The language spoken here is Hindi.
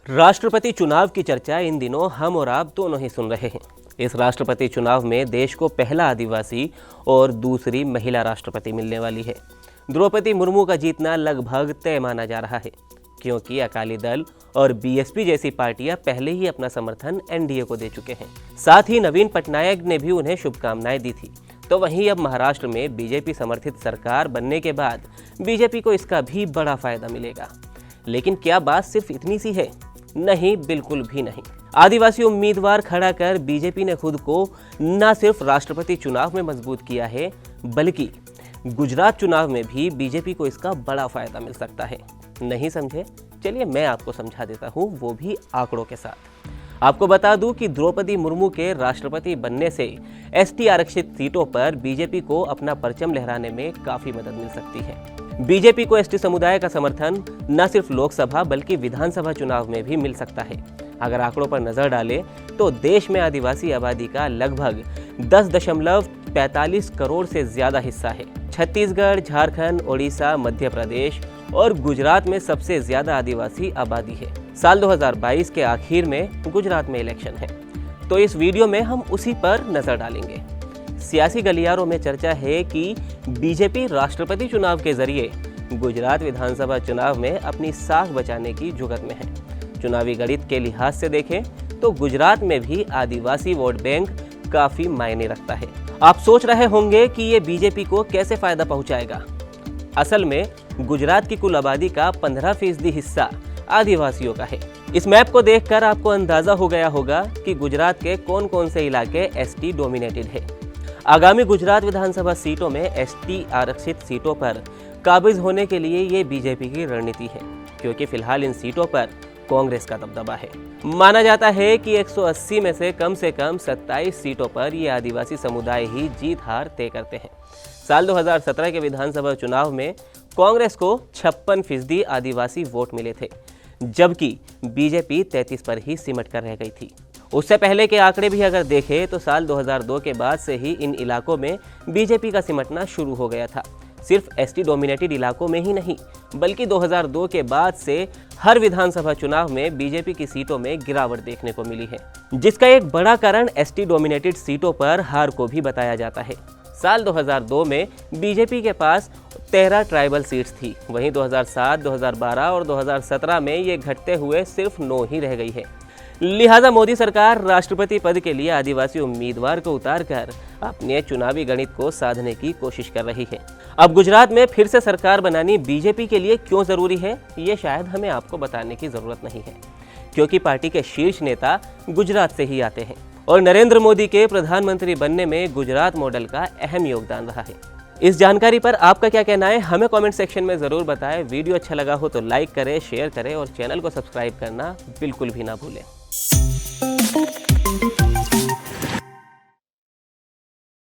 राष्ट्रपति चुनाव की चर्चा इन दिनों हम और आप दोनों ही सुन रहे हैं। इस राष्ट्रपति चुनाव में देश को पहला आदिवासी और दूसरी महिला राष्ट्रपति मिलने वाली है। द्रौपदी मुर्मू का जीतना लगभग तय माना जा रहा है, क्योंकि अकाली दल और बीएसपी जैसी पार्टियां पहले ही अपना समर्थन एनडीए को दे चुके हैं। साथ ही नवीन पटनायक ने भी उन्हें शुभकामनाएं दी थी। तो वहीं अब महाराष्ट्र में बीजेपी समर्थित सरकार बनने के बाद बीजेपी को इसका भी बड़ा फायदा मिलेगा। लेकिन क्या बात सिर्फ इतनी सी है? नहीं, बिल्कुल भी नहीं। आदिवासी उम्मीदवार खड़ा कर बीजेपी ने खुद को न सिर्फ राष्ट्रपति चुनाव में मजबूत किया है, बल्कि गुजरात चुनाव में भी बीजेपी को इसका बड़ा फायदा मिल सकता है। नहीं समझे? चलिए मैं आपको समझा देता हूँ, वो भी आंकड़ों के साथ। आपको बता दूं कि द्रौपदी मुर्मू के राष्ट्रपति बनने से एसटी आरक्षित सीटों पर बीजेपी को अपना परचम लहराने में काफी मदद मिल सकती है। बीजेपी को एसटी समुदाय का समर्थन न सिर्फ लोकसभा बल्कि विधानसभा चुनाव में भी मिल सकता है। अगर आंकड़ों पर नजर डालें तो देश में आदिवासी आबादी का लगभग 10.45 करोड़ से ज्यादा हिस्सा है। छत्तीसगढ़, झारखंड, ओडिशा, मध्य प्रदेश और गुजरात में सबसे ज्यादा आदिवासी आबादी है। साल 2022 के आखिर में गुजरात में इलेक्शन है, तो इस वीडियो में हम उसी पर नजर डालेंगे। सियासी गलियारों में चर्चा है कि बीजेपी राष्ट्रपति चुनाव के जरिए गुजरात विधानसभा चुनाव में अपनी साख बचाने की जुगत में है। चुनावी गणित के लिहाज से देखें तो गुजरात में भी आदिवासी वोट बैंक काफी मायने रखता है। आप सोच रहे होंगे कि ये बीजेपी को कैसे फायदा पहुंचाएगा। असल में गुजरात की कुल आबादी का 15% हिस्सा आदिवासियों का है। इस मैप को देखकर आपको अंदाजा हो गया होगा कि गुजरात के कौन कौन से इलाके एसटी डोमिनेटेड है। आगामी गुजरात विधानसभा सीटों में एसटी आरक्षित सीटों पर काबिज होने के लिए ये बीजेपी की रणनीति है, क्योंकि फिलहाल इन सीटों पर कांग्रेस का दबदबा है। माना जाता है कि 180 में से कम 27 सीटों पर ये आदिवासी समुदाय ही जीत हार तय करते हैं। साल 2017 के विधानसभा चुनाव में कांग्रेस को 56% आदिवासी वोट मिले थे, जबकि बीजेपी 33 पर ही सिमट कर रह गई थी। उससे पहले के आंकड़े भी अगर देखें तो साल 2002 के बाद से ही इन इलाकों में बीजेपी का सिमटना शुरू हो गया था। सिर्फ एसटी डोमिनेटेड इलाकों में ही नहीं, बल्कि 2002 के बाद से हर विधानसभा चुनाव में बीजेपी की सीटों में गिरावट देखने को मिली है, जिसका एक बड़ा कारण एसटी डोमिनेटेड सीटों पर हार को भी बताया जाता है। साल 2002 में बीजेपी के पास 13 ट्राइबल सीट्स थी, वहीं 2007, 2012 और 2017 में ये घटते हुए सिर्फ 9 ही रह गई है। लिहाजा मोदी सरकार राष्ट्रपति पद के लिए आदिवासी उम्मीदवार को उतारकर अपने चुनावी गणित को साधने की कोशिश कर रही है। अब गुजरात में फिर से सरकार बनानी बीजेपी के लिए क्यों जरूरी है, ये शायद हमें आपको बताने की जरूरत नहीं है, क्योंकि पार्टी के शीर्ष नेता गुजरात से ही आते हैं और नरेंद्र मोदी के प्रधानमंत्री बनने में गुजरात मॉडल का अहम योगदान रहा है। इस जानकारी पर आपका क्या कहना है, हमें कमेंट सेक्शन में जरूर बताएं। वीडियो अच्छा लगा हो तो लाइक करें, शेयर करें और चैनल को सब्सक्राइब करना बिल्कुल भी ना भूलें।